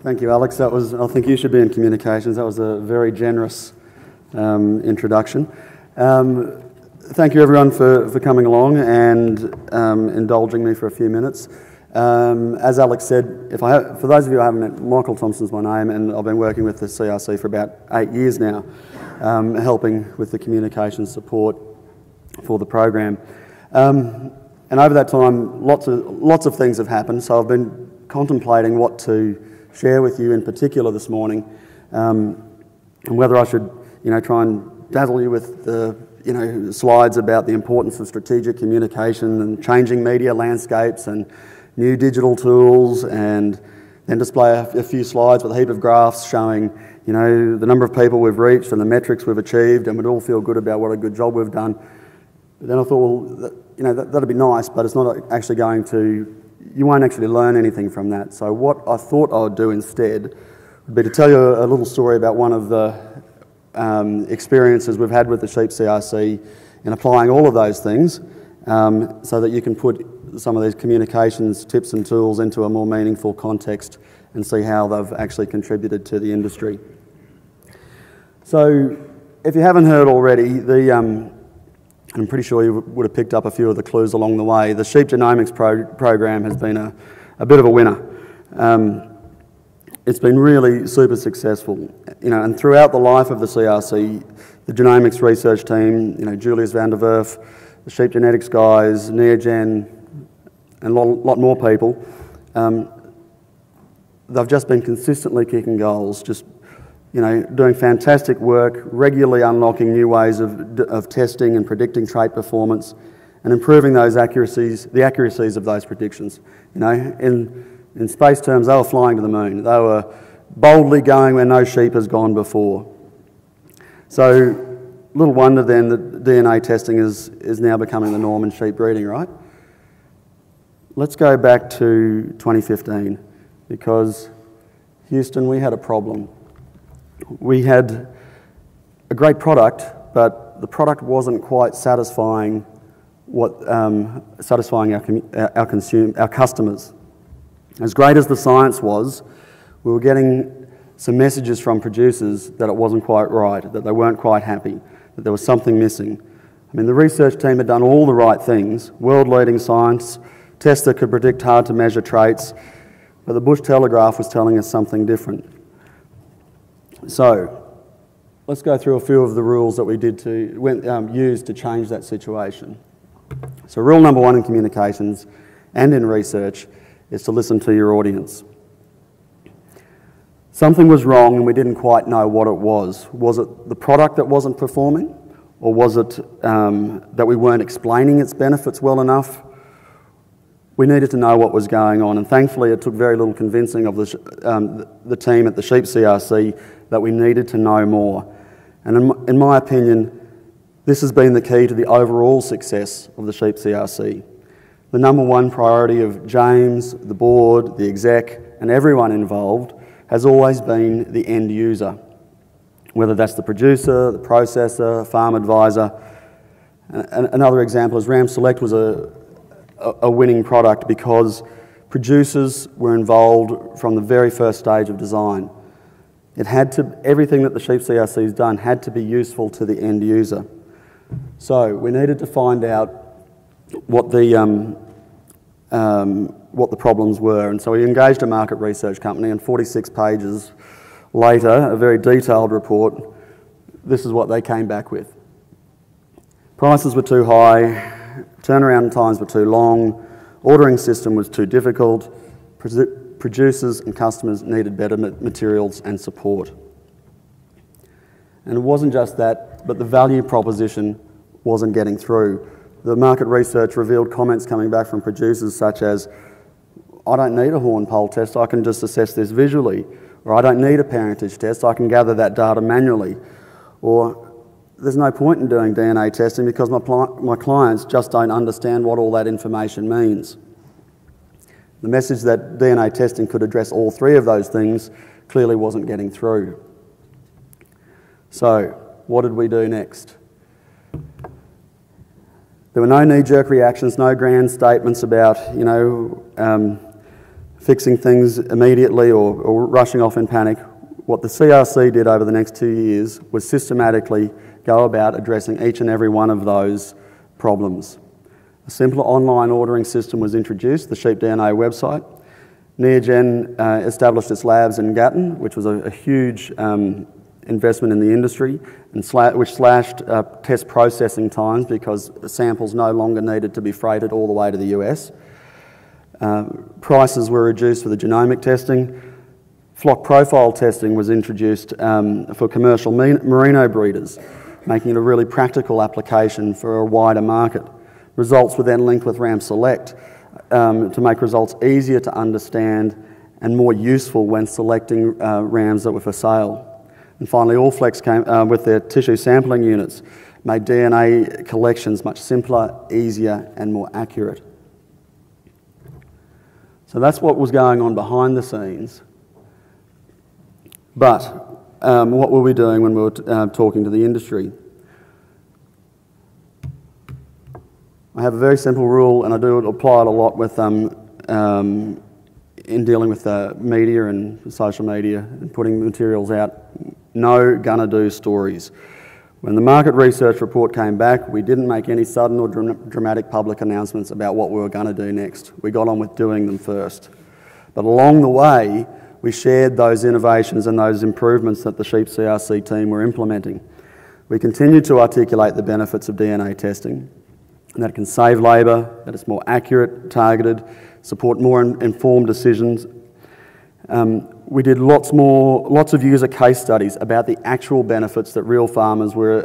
Thank you, Alex. I think you should be in communications. That was a very generous introduction. Thank you, everyone, for coming along and indulging me for a few minutes. As Alex said, for those of you who haven't met, Michael Thompson's my name, and I've been working with the CRC for about 8 years now, helping with the communication support for the program. And over that time, lots of things have happened, so I've been contemplating what to share with you in particular this morning, and whether I should, try and dazzle you with the, slides about the importance of strategic communication and changing media landscapes and new digital tools, and then display a few slides with a heap of graphs showing, the number of people we've reached and the metrics we've achieved, and we'd all feel good about what a good job we've done. But then I thought, well, that'd be nice, but it's not actually going to. You won't actually learn anything from that. So what I thought I would do instead would be to tell you a little story about one of the experiences we've had with the Sheep CRC in applying all of those things, so that you can put some of these communications tips and tools into a more meaningful context and see how they've actually contributed to the industry. So if you haven't heard already, I'm pretty sure you would have picked up a few of the clues along the way. The Sheep Genomics program has been a bit of a winner. It's been really super successful, and throughout the life of the CRC, the genomics research team, Julius van der Werf, the sheep genetics guys, Neogen, and a lot more people, they've just been consistently kicking goals, just doing fantastic work, regularly unlocking new ways of testing and predicting trait performance, and improving the accuracies of those predictions. In space terms, they were flying to the moon. They were boldly going where no sheep has gone before. So, little wonder then that DNA testing is now becoming the norm in sheep breeding, right? Let's go back to 2015, because Houston, we had a problem. We had a great product, but the product wasn't quite satisfying our customers. As great as the science was, we were getting some messages from producers that it wasn't quite right, that they weren't quite happy, that there was something missing. I mean, the research team had done all the right things, world-leading science, tests that could predict hard-to-measure traits, but the Bush Telegraph was telling us something different. So, let's go through a few of the rules that we used to change that situation. So rule number 1 in communications and in research is to listen to your audience. Something was wrong and we didn't quite know what it was. Was it the product that wasn't performing? Or was it that we weren't explaining its benefits well enough? We needed to know what was going on, and thankfully it took very little convincing of the team at the Sheep CRC that we needed to know more. And in my opinion, this has been the key to the overall success of the Sheep CRC. The number 1 priority of James, the board, the exec, and everyone involved has always been the end user, whether that's the producer, the processor, farm advisor. Another example is Ram Select was a winning product because producers were involved from the very first stage of design. Everything that the Sheep CRC has done had to be useful to the end user. So we needed to find out what the problems were, and so we engaged a market research company, and 46 pages later, a very detailed report, this is what they came back with. Prices were too high, turnaround times were too long, ordering system was too difficult, producers and customers needed better materials and support. And it wasn't just that, but the value proposition wasn't getting through. The market research revealed comments coming back from producers such as, I don't need a horn pole test, I can just assess this visually. Or I don't need a parentage test, I can gather that data manually. Or there's no point in doing DNA testing because my clients just don't understand what all that information means. The message that DNA testing could address all 3 of those things clearly wasn't getting through. So, what did we do next? There were no knee-jerk reactions, no grand statements about, fixing things immediately or rushing off in panic. What the CRC did over the next 2 years was systematically go about addressing each and every one of those problems. A simpler online ordering system was introduced, the Sheep DNA website. Neogen established its labs in Gatton, which was a huge investment in the industry, and which slashed test processing times because samples no longer needed to be freighted all the way to the US. Prices were reduced for the genomic testing. Flock profile testing was introduced for commercial merino breeders, making it a really practical application for a wider market. Results were then linked with Ram Select to make results easier to understand and more useful when selecting rams that were for sale. And finally, Allflex came with their tissue sampling units, made DNA collections much simpler, easier and more accurate. So that's what was going on behind the scenes. But what were we doing when we were talking to the industry? I have a very simple rule, and I do apply it a lot with in dealing with media and social media and putting materials out. No gonna do stories. When the market research report came back, we didn't make any sudden or dramatic public announcements about what we were gonna do next. We got on with doing them first. But along the way, we shared those innovations and those improvements that the Sheep CRC team were implementing. We continued to articulate the benefits of DNA testing, and that it can save labour, that it's more accurate, targeted, support more informed decisions. We did lots of user case studies about the actual benefits that real farmers were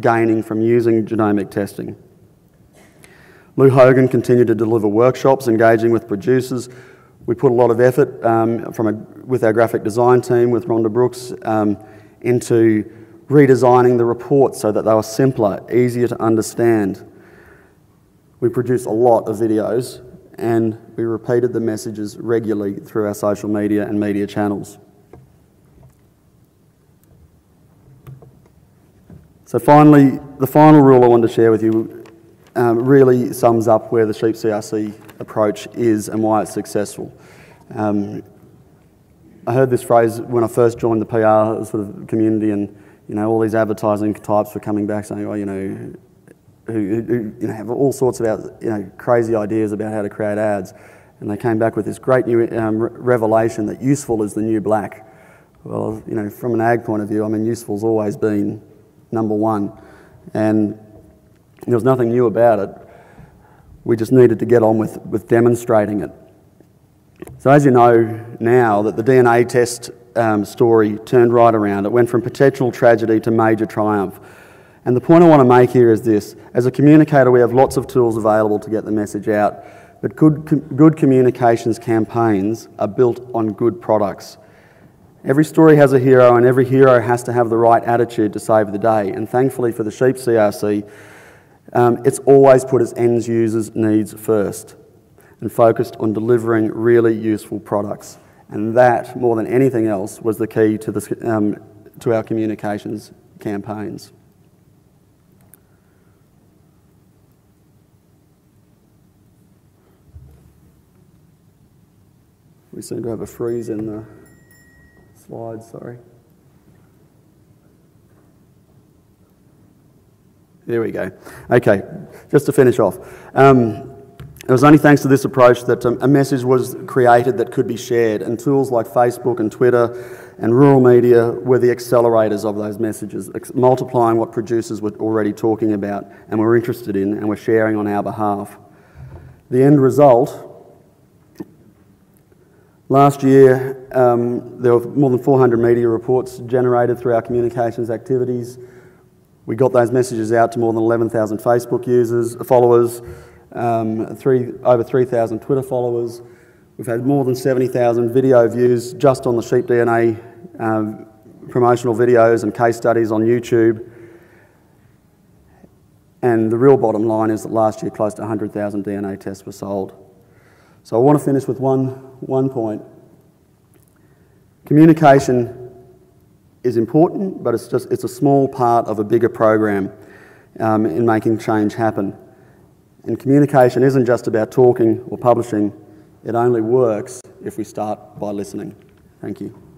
gaining from using genomic testing. Lou Hogan continued to deliver workshops engaging with producers. We put a lot of effort with our graphic design team, with Rhonda Brooks, into redesigning the reports so that they were simpler, easier to understand. We produced a lot of videos and we repeated the messages regularly through our social media and media channels. So finally, the final rule I wanted to share with you really sums up where the Sheep CRC approach is and why it's successful. I heard this phrase when I first joined the PR sort of community, and all these advertising types were coming back saying, oh, who have all sorts of crazy ideas about how to create ads, and they came back with this great new revelation that useful is the new black. Well, from an ag point of view, I mean, useful's always been number one, and there was nothing new about it. We just needed to get on with demonstrating it. So as you know now, that the DNA test story turned right around. It went from potential tragedy to major triumph. And the point I want to make here is this: as a communicator, we have lots of tools available to get the message out, but good communications campaigns are built on good products. Every story has a hero, and every hero has to have the right attitude to save the day. And thankfully for the Sheep CRC, it's always put its end users' needs first and focused on delivering really useful products. And that, more than anything else, was the key to our communications campaigns. We seem to have a freeze in the slides, sorry. There we go. Okay, just to finish off. It was only thanks to this approach that a message was created that could be shared, and tools like Facebook and Twitter and rural media were the accelerators of those messages, multiplying what producers were already talking about and were interested in and were sharing on our behalf. The end result: last year, there were more than 400 media reports generated through our communications activities. We got those messages out to more than 11,000 Facebook followers, over 3,000 Twitter followers. We've had more than 70,000 video views just on the Sheep DNA promotional videos and case studies on YouTube. And the real bottom line is that last year close to 100,000 DNA tests were sold. So I want to finish with one point. Communication is important, but it's a small part of a bigger program in making change happen. And communication isn't just about talking or publishing, It only works if we start by listening. Thank you.